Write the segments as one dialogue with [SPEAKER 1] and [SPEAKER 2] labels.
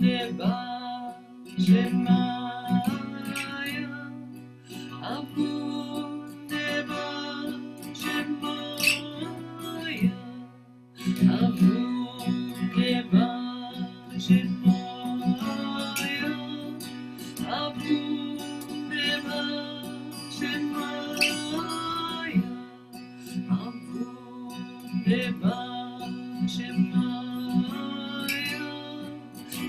[SPEAKER 1] dashmaya, Abwoon dashmaya, Abwoon dashmaya, Abwoon dashmaya, Abwoon dashmaya, Abwoon dashmaya,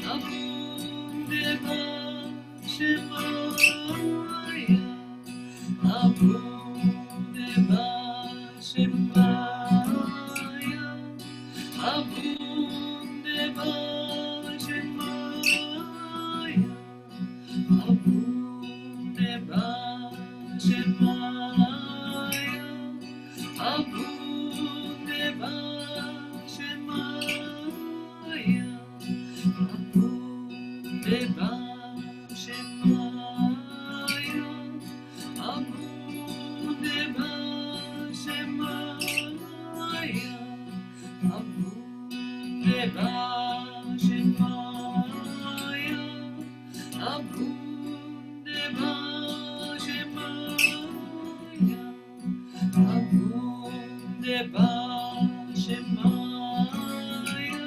[SPEAKER 1] Abwoon dashmaya, Abwoon dashmaya, Abwoon dashmaya, Abwoon dashmaya, Abwoon dashmaya, Abwoon dashmaya, Abwoon dashmaya, Abwoon dashmaya, Abwoon dashmaya,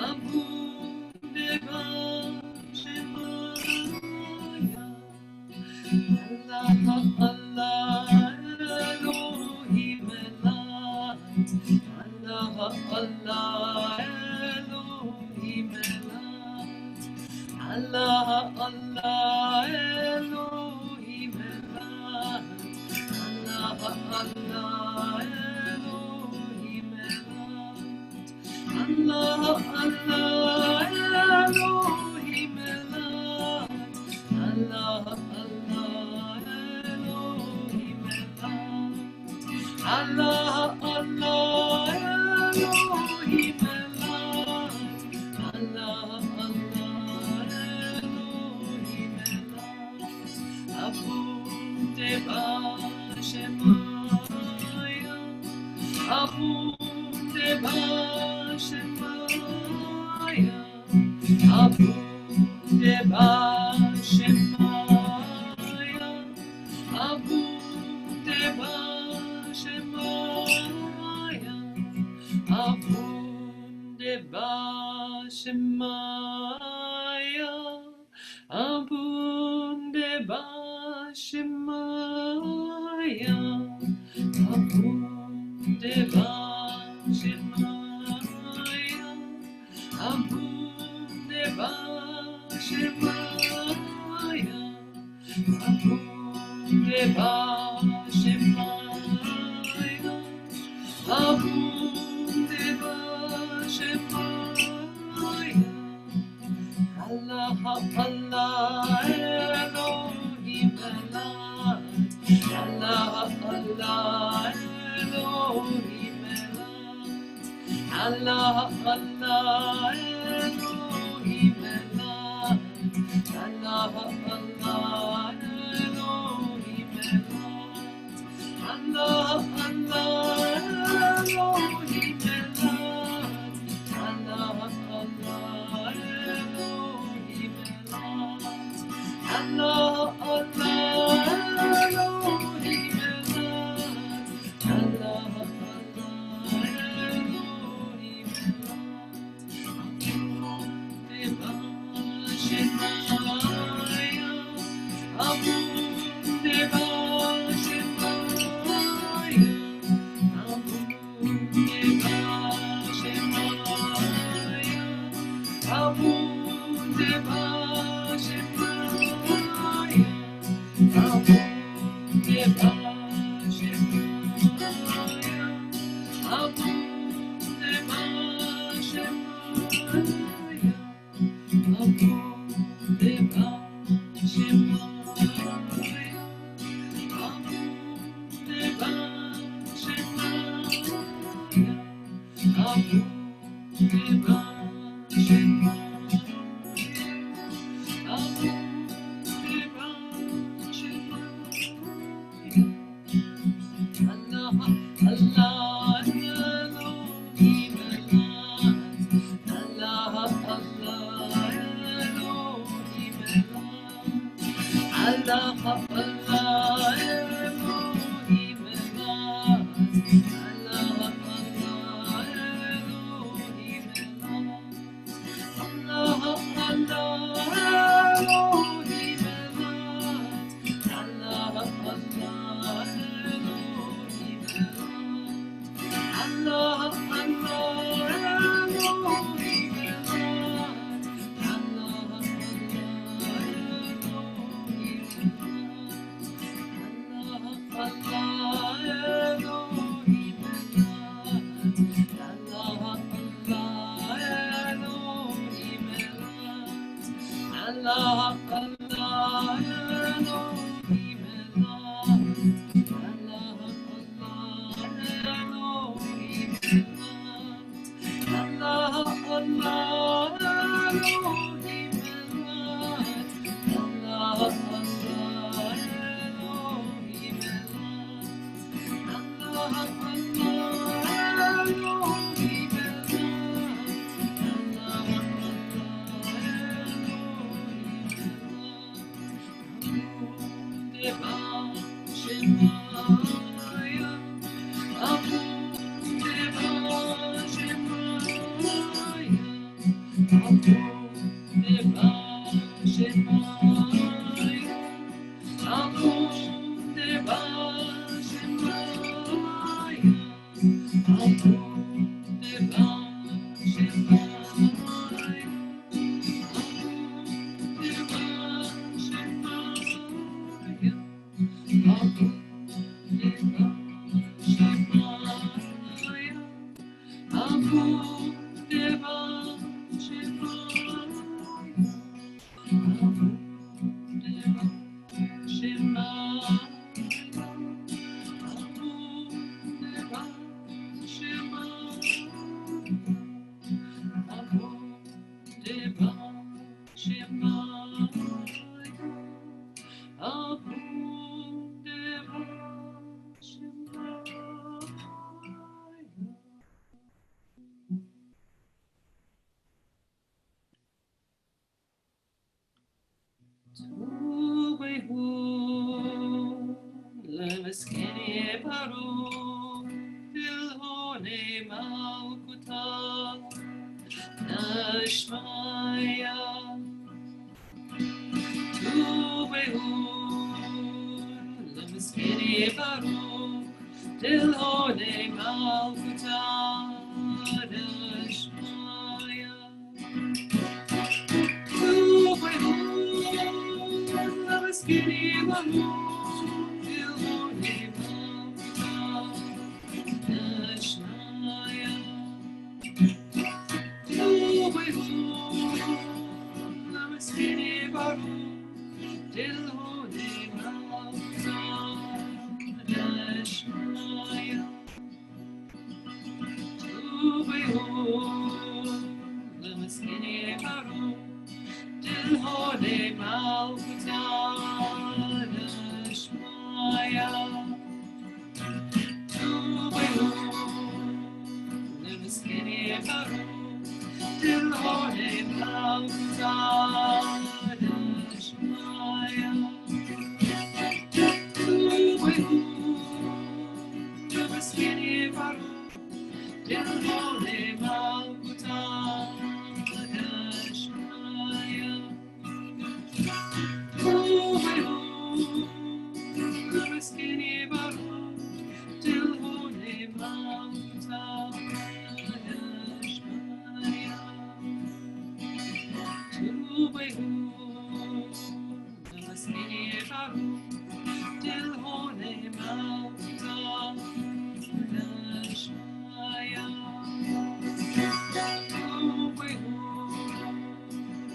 [SPEAKER 1] Abwoon dashmaya. Allah, Allah, Elohim Elad. Allah, Allah, Elohim Elad. Allah, Allah, Elohim Elad. Allah, Allah, Elohim Elad. Allah, Allah, Elohim Elad. Allah, Allah, Elohim Elad. Allah, Allah, Elohim Elad. Allah, Allah, Elohim Elad. Abwoon dashmaya, Abwoon dashmaya, Abwoon dashmaya, Abwoon dashmaya, Abwoon dashmaya, Abwoon dashmaya, Abwoon dashmaya, Abwoon dashmaya, Abwoon dashmaya, Abwoon dashmaya. Allah, Allah, Elohim Elad. Allah, Allah, Elohim Elad. Allah, Allah, Elohim Elad. Allah, Allah, Elohim Elad. Allah, Allah, Elohim Elad. Allah, Allah, Elohim Elad. Allah, Allah, Elohim Elad. Allah, Allah, Elohim Elad. Abwoon dashmaya, Abwoon dashmaya, Abwoon dashmaya, Abwoon dashmaya, Abwoon dashmaya, Abwoon dashmaya, Allah, Tubwayhun, lemeskene baruch, dilhounie malkutach, dashmaya. Tubwayhun, lemeskene baruch, dilhounie malkutach, dashmaya. Skinny balloon, dilhounie malkutach, dashmaya. Tubwayhun, skinny balloon, dilhounie malkutach, dashmaya. Tubwayhun, skinny balloon, dilhounie malkutach, dashmaya. Tubwayhun, lemeskene baruch, dilhounie malkutach, dashmaya. Tubwayhun, lemeskene baruch, dilhounie malkutach, dashmaya. Tubwayhun, lemeskene baruch, dilhounie malkutach, dashmaya. Tubwayhun, lemeskene baruch, dilhounie malkutach, dashmaya. Tubwayhun,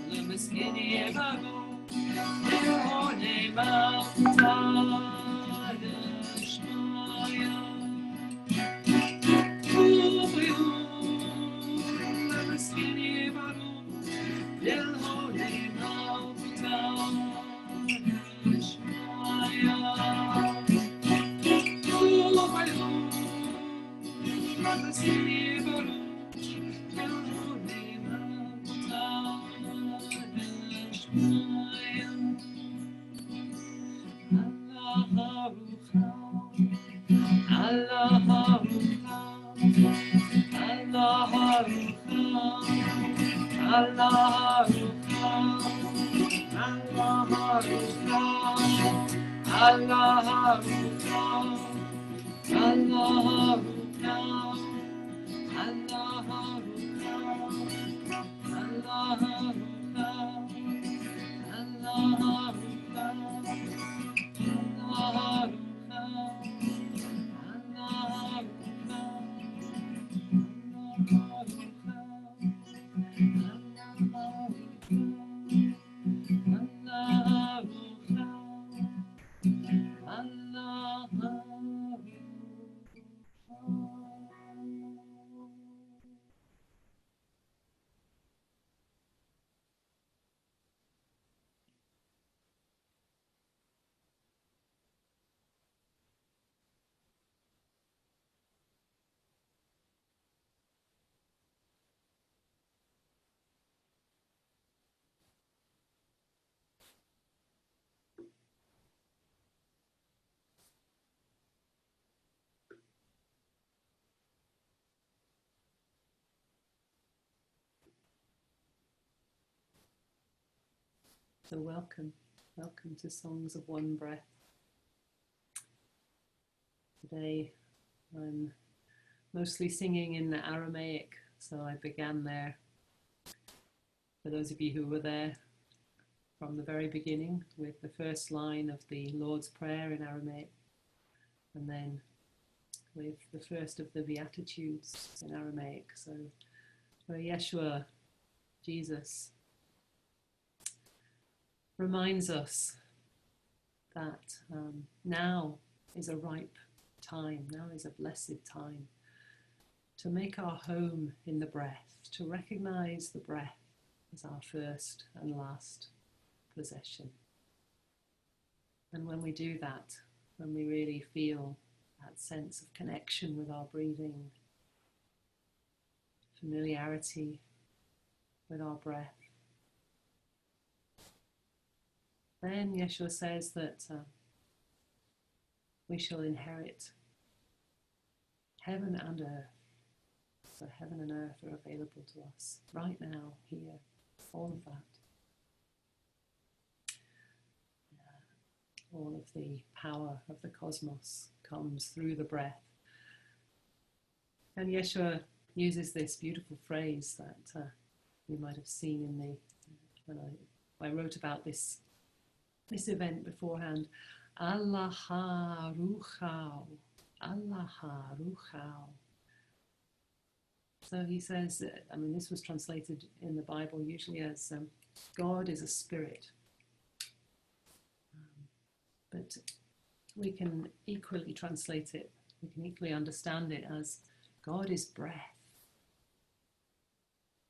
[SPEAKER 1] lemeskene baruch, dilhounie malkutach, dashmaya. Tubwayhun, lemeskene baruch, dilhounie malkutach, dashmaya. Tubwayhun, lemeskene baruch, dilhounie malkutach, dashmaya. Alaha Ruhau, Alaha Ruhau, Alaha Ruhau, Alaha Ruhau, Alaha
[SPEAKER 2] So welcome to Songs of One Breath. Today I'm mostly singing in the Aramaic, so I began there. For those of you who were there from the very beginning, with the first line of the Lord's Prayer in Aramaic, and then with the first of the Beatitudes in Aramaic. So where Yeshua, Jesus, reminds us that now is a ripe time, now is a blessed time to make our home in the breath, to recognize the breath as our first and last possession. And when we do that, when we really feel that sense of connection with our breathing, familiarity with our breath, then Yeshua says that we shall inherit heaven and earth. So heaven and earth are available to us right now, here, all of that. All of the power of the cosmos comes through the breath. And Yeshua uses this beautiful phrase that you might have seen in the when I wrote about this event beforehand. Alaha Ruhau, Alaha Ruhau. So he says, this was translated in the Bible usually as God is a spirit. But we can equally translate it, we can equally understand it as God is breath.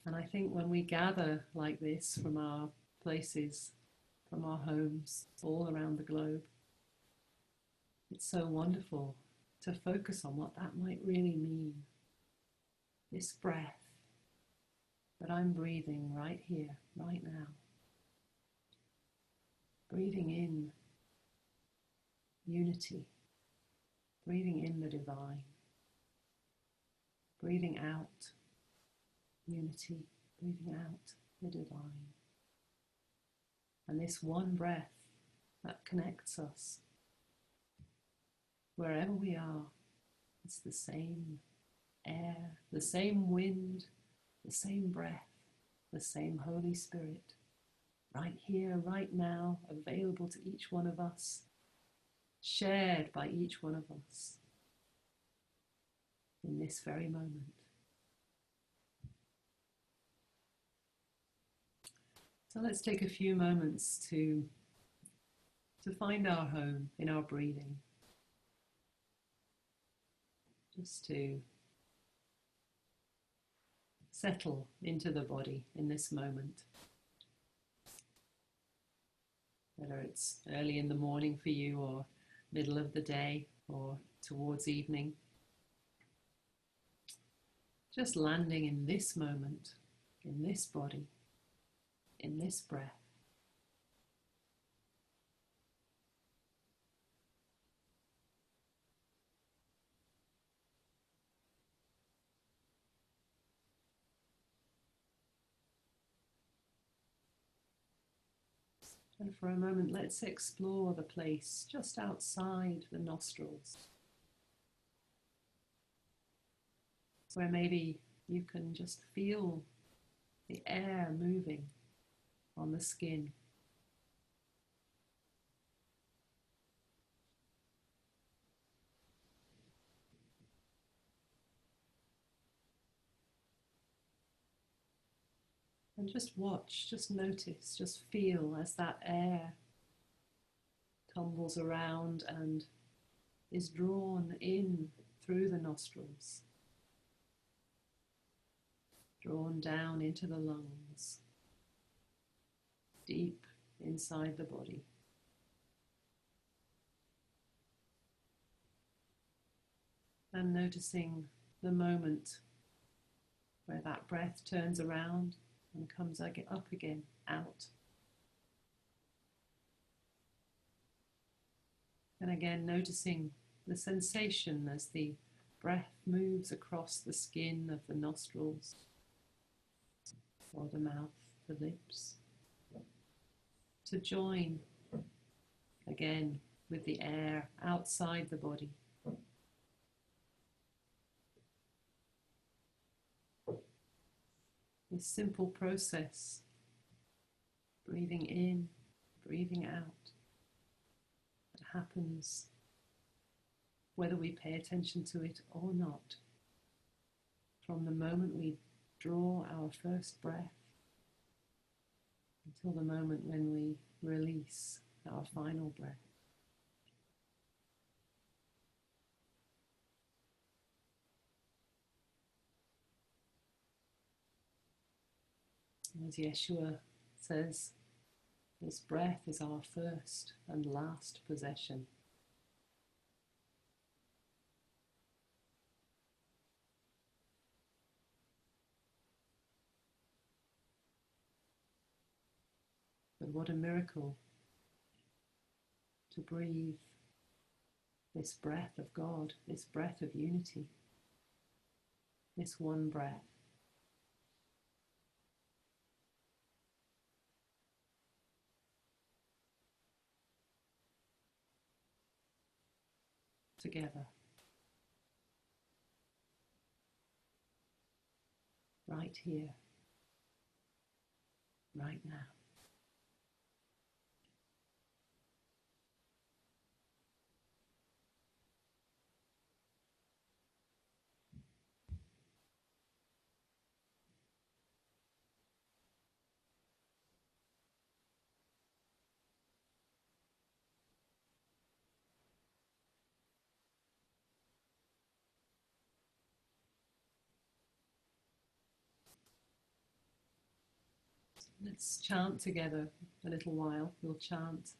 [SPEAKER 2] And I think when we gather like this from our places, from our homes, all around the globe, it's so wonderful to focus on what that might really mean. This breath that I'm breathing right here, right now. Breathing in unity, breathing in the divine, breathing out unity, breathing out the divine. And this one breath that connects us, wherever we are, it's the same air, the same wind, the same breath, the same Holy Spirit, right here, right now, available to each one of us, shared by each one of us in this very moment. So let's take a few moments to find our home in our breathing. Just to settle into the body in this moment. Whether it's early in the morning for you or middle of the day or towards evening. Just landing in this moment, in this body, in this breath. And for a moment, let's explore the place just outside the nostrils, where maybe you can just feel the air moving on the skin. And just watch, just notice, just feel as that air tumbles around and is drawn in through the nostrils, drawn down into the lungs, deep inside the body. And noticing the moment where that breath turns around and comes up again, out. And again, noticing the sensation as the breath moves across the skin of the nostrils, or the mouth, the lips, to join again with the air outside the body. This simple process, breathing in, breathing out, that happens whether we pay attention to it or not. From the moment we draw our first breath until the moment when we release our final breath. As Yeshua says, this breath is our first and last possession. But what a miracle to breathe this breath of God, this breath of unity, this one breath. Together, right here, right now. Let's chant together a little while. We'll chant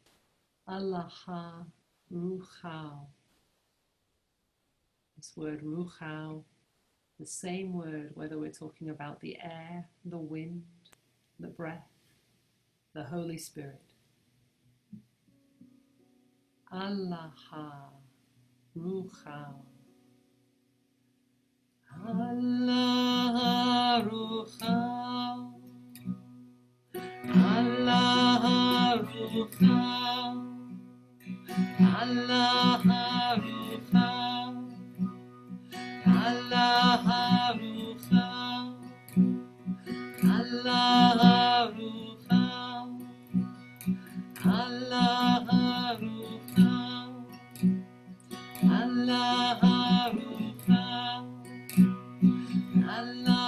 [SPEAKER 2] Alaha Ruhau. This word Ruhau, the same word whether we're talking about the air, the wind, the breath, the Holy Spirit. Alaha Ruhau. Alaha Ruhau. Alaha Ruhau. Alaha Ruhau. Alaha Ruhau. Alaha Ruhau. Alaha Ruhau. Alaha Ruhau. Alaha Ruhau. Alaha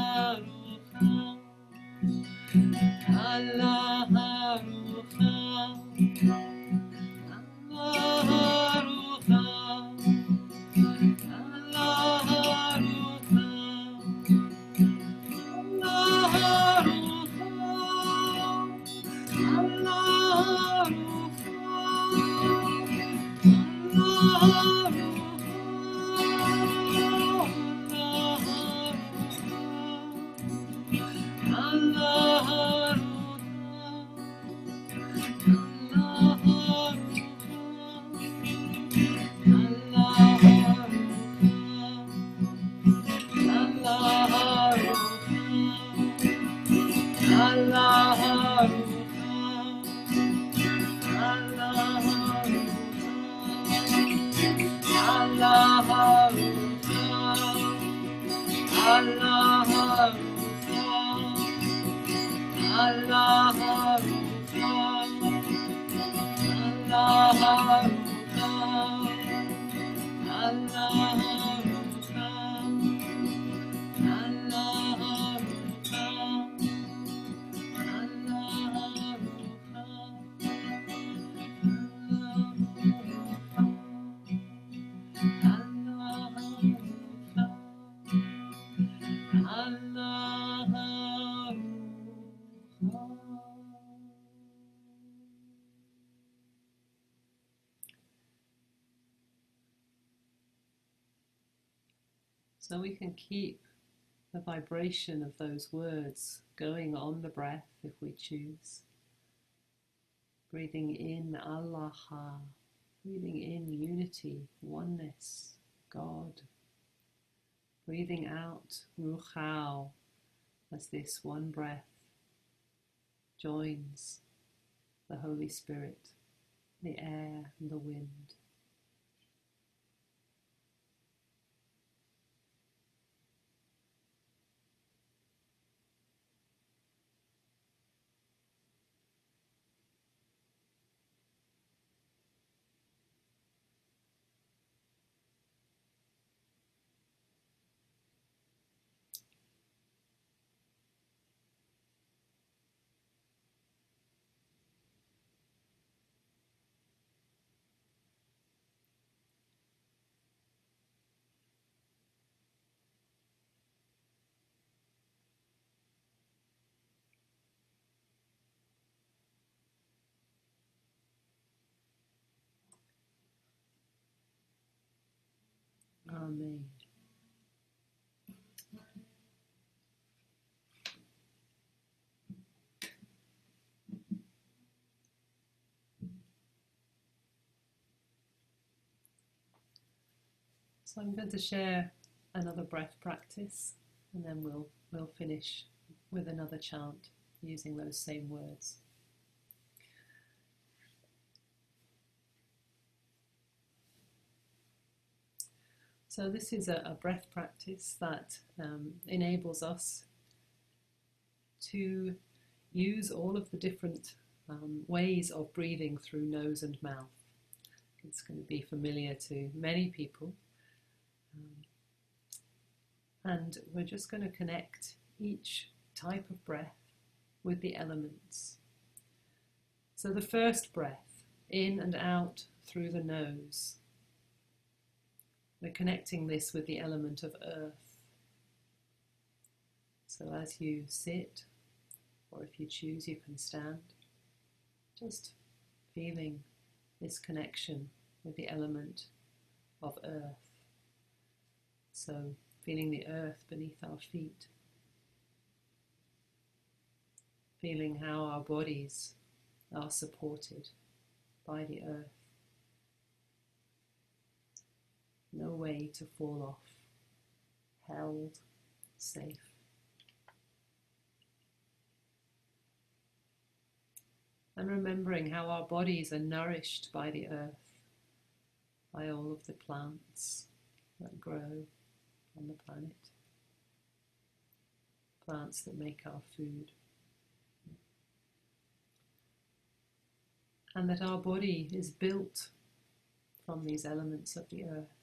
[SPEAKER 2] Ruhau. Alaha Ruhau. Alaha Ruhau. Alaha Ruhau.
[SPEAKER 1] Alaha Ruhau, Alaha Ruhau, Alaha Ruhau, Alaha Ruhau, Alaha Ruhau, Alaha
[SPEAKER 2] So we can keep the vibration of those words going on the breath if we choose. Breathing in Alaha, breathing in unity, oneness, God. Breathing out Ruhau as this one breath joins the Holy Spirit, the air and the wind. Amen. So I'm going to share another breath practice, and then we'll finish with another chant using those same words. So this is a breath practice that enables us to use all of the different ways of breathing through nose and mouth. It's going to be familiar to many people. And we're just going to connect each type of breath with the elements. So the first breath, in and out through the nose. We're connecting this with the element of earth. So as you sit, or if you choose, you can stand, just feeling this connection with the element of earth. So feeling the earth beneath our feet, feeling how our bodies are supported by the earth. No way to fall off, held, safe. And remembering how our bodies are nourished by the earth, by all of the plants that grow on the planet, plants that make our food. And that our body is built from these elements of the earth.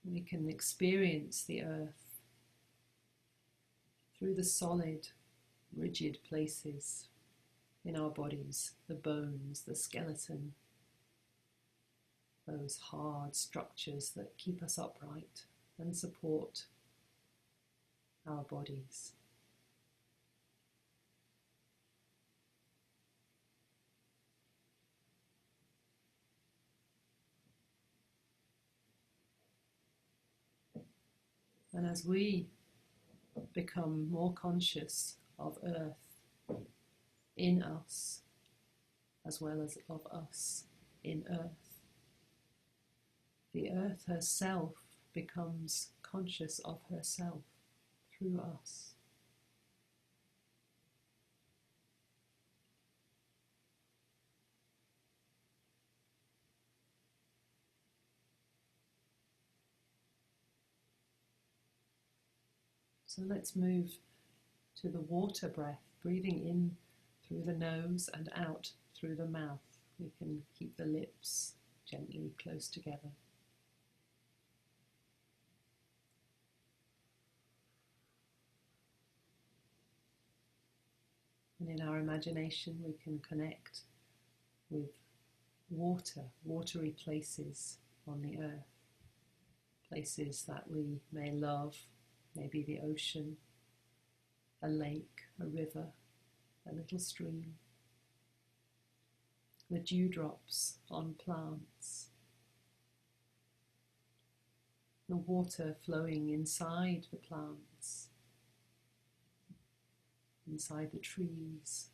[SPEAKER 2] We can experience the earth through the solid, rigid places in our bodies, the bones, the skeleton, those hard structures that keep us upright and support our bodies. And as we become more conscious of earth in us, as well as of us in earth, the earth herself becomes conscious of herself through us. So let's move to the water breath, breathing in through the nose and out through the mouth. We can keep the lips gently close together. And in our imagination, we can connect with water, watery places on the earth, places that we may love, maybe the ocean, a lake, a river, a little stream, the dewdrops on plants, the water flowing inside the plants, inside the trees,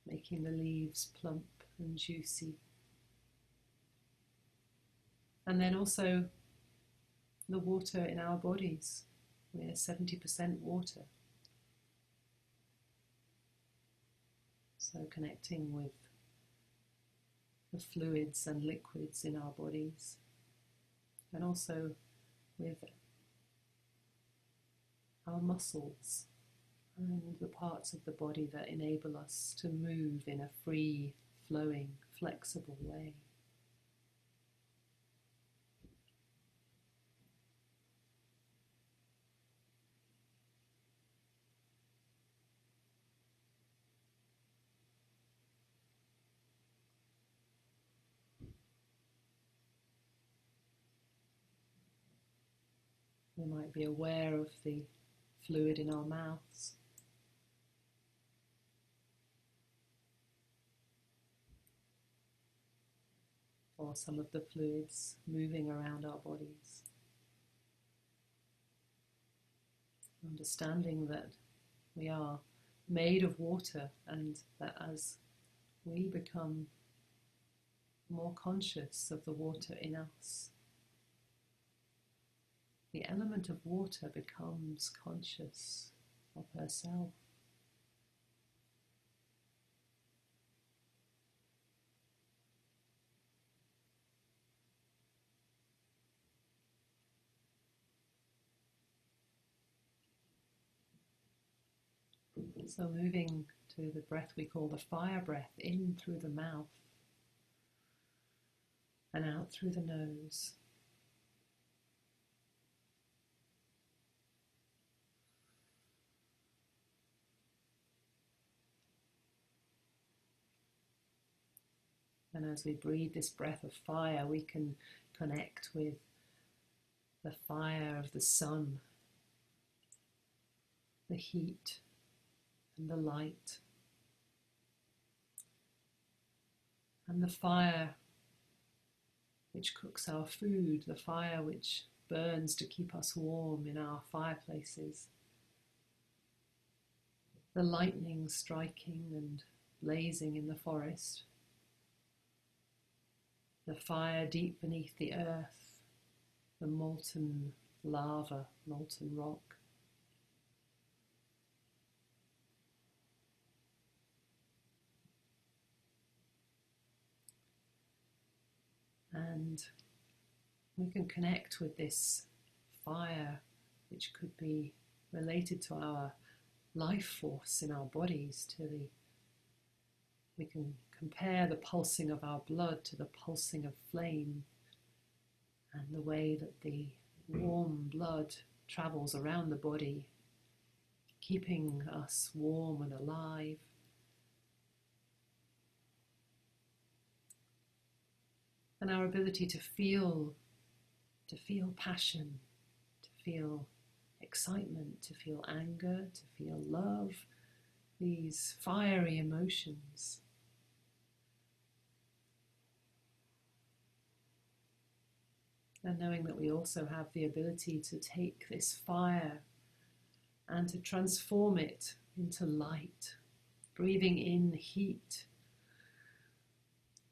[SPEAKER 2] making the leaves plump and juicy. And then also the water in our bodies. We're 70% water. So connecting with the fluids and liquids in our bodies, and also with our muscles and the parts of the body that enable us to move in a free, flowing, flexible way. We might be aware of the fluid in our mouths, or some of the fluids moving around our bodies. Understanding that we are made of water, and that as we become more conscious of the water in us, the element of water becomes conscious of herself. So moving to the breath we call the fire breath, in through the mouth and out through the nose. And as we breathe this breath of fire, we can connect with the fire of the sun, the heat and the light, and the fire which cooks our food, the fire which burns to keep us warm in our fireplaces, the lightning striking and blazing in the forest, the fire deep beneath the earth, the molten lava, molten rock. And we can connect with this fire, which could be related to our life force in our bodies, we can compare the pulsing of our blood to the pulsing of flame, and the way that the warm blood travels around the body, keeping us warm and alive. And our ability to feel passion, to feel excitement, to feel anger, to feel love, these fiery emotions. And knowing that we also have the ability to take this fire and to transform it into light, breathing in heat,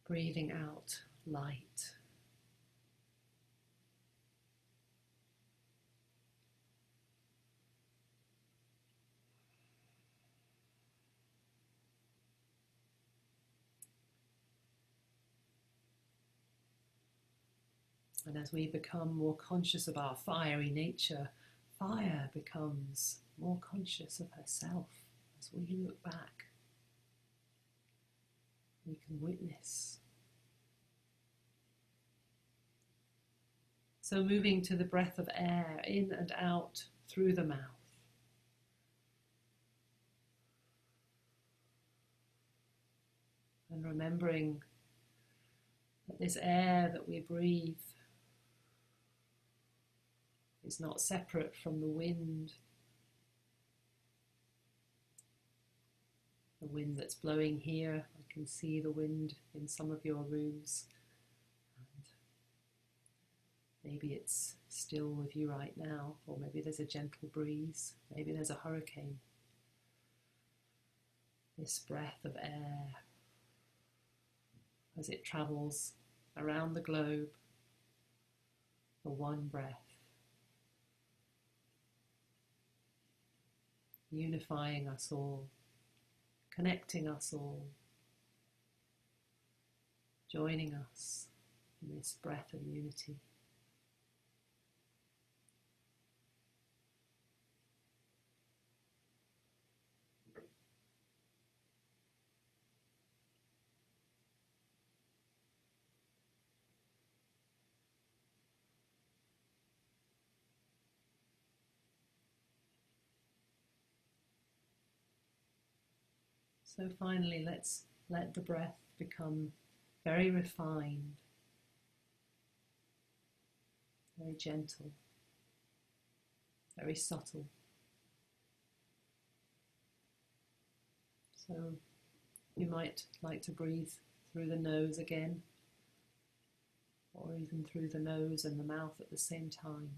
[SPEAKER 2] breathing out light. And as we become more conscious of our fiery nature, fire becomes more conscious of herself as we look back. We can witness. So moving to the breath of air in and out through the mouth. And remembering that this air that we breathe is not separate from the wind that's blowing here. I can see the wind in some of your rooms. And maybe it's still with you right now, or maybe there's a gentle breeze, maybe there's a hurricane. This breath of air as it travels around the globe, the one breath, unifying us all, connecting us all, joining us in this breath of unity. So finally, let's let the breath become very refined, very gentle, very subtle. So you might like to breathe through the nose again, or even through the nose and the mouth at the same time.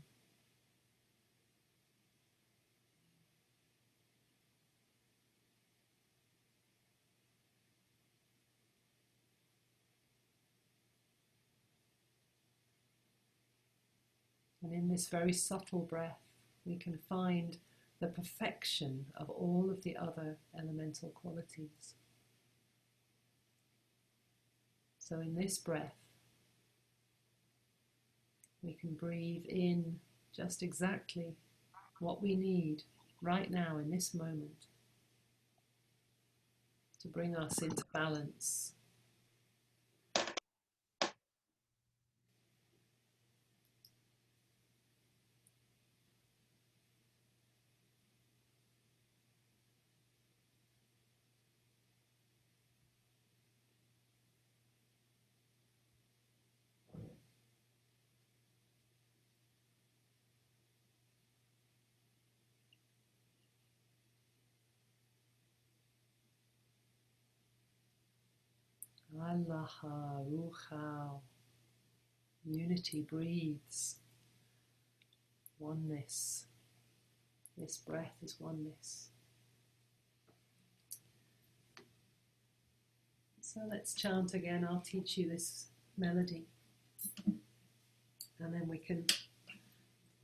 [SPEAKER 2] And in this very subtle breath, we can find the perfection of all of the other elemental qualities. So in this breath, we can breathe in just exactly what we need right now in this moment to bring us into balance. Alaha Ruhau. Unity breathes. Oneness. This breath is oneness. So let's chant again. I'll teach you this melody. And then we can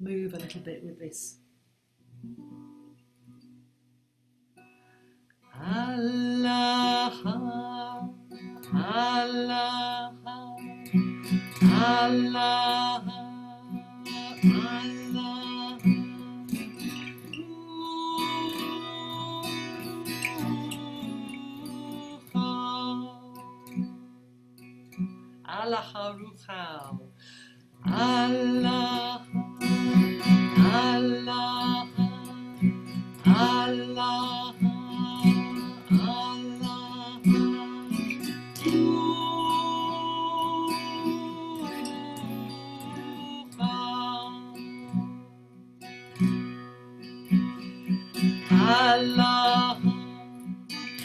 [SPEAKER 2] move a little bit with this. Alaha, Alaha, Alaha, Alaha, Alaha Ruhau, Alaha, Alaha, Alaha, Allah,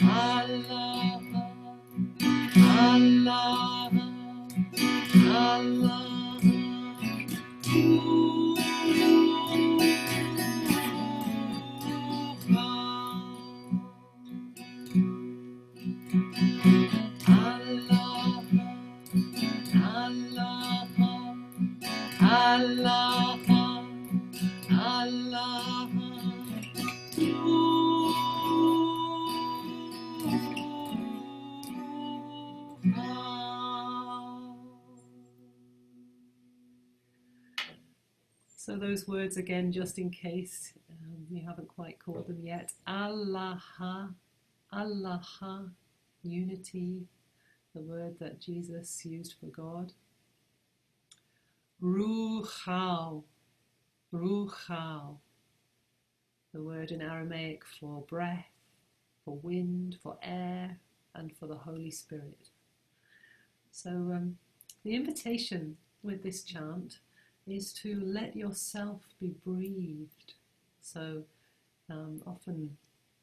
[SPEAKER 2] Allah, Allah, Allah, Allah, Allah, So those words again, just in case you haven't quite caught them yet. Alaha, Alaha, unity, the word that Jesus used for God. Ruhau, Ruhau, the word in Aramaic for breath, for wind, for air, and for the Holy Spirit. So the invitation with this chant is to let yourself be breathed. So often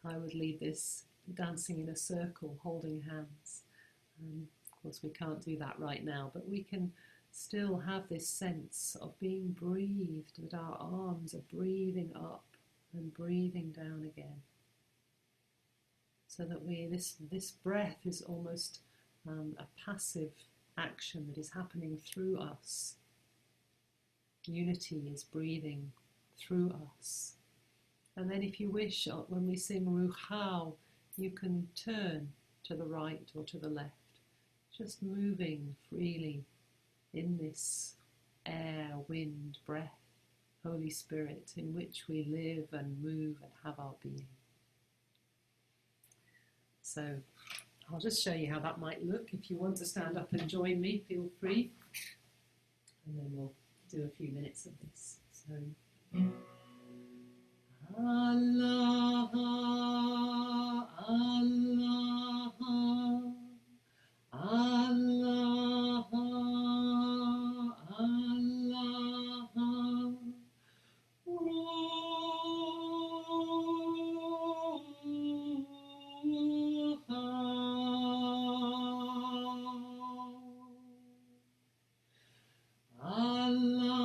[SPEAKER 2] I would lead this dancing in a circle, holding hands. Of course, we can't do that right now, but we can still have this sense of being breathed, that our arms are breathing up and breathing down again. So that this breath is almost a passive action that is happening through us. Unity is breathing through us. And then if you wish, when we sing Ruhau, you can turn to the right or to the left, just moving freely in this air, wind, breath, Holy Spirit, in which we live and move and have our being. So I'll just show you how that might look. If you want to stand up and join me, feel free. And then we'll do a few minutes of this. So, Alaha, Alaha, Alaha, Alaha, Ruhau, Alaha,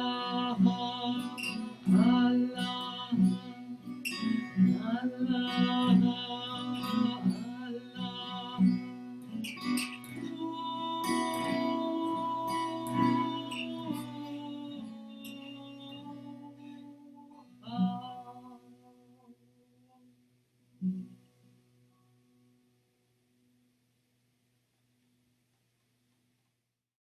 [SPEAKER 1] Alaha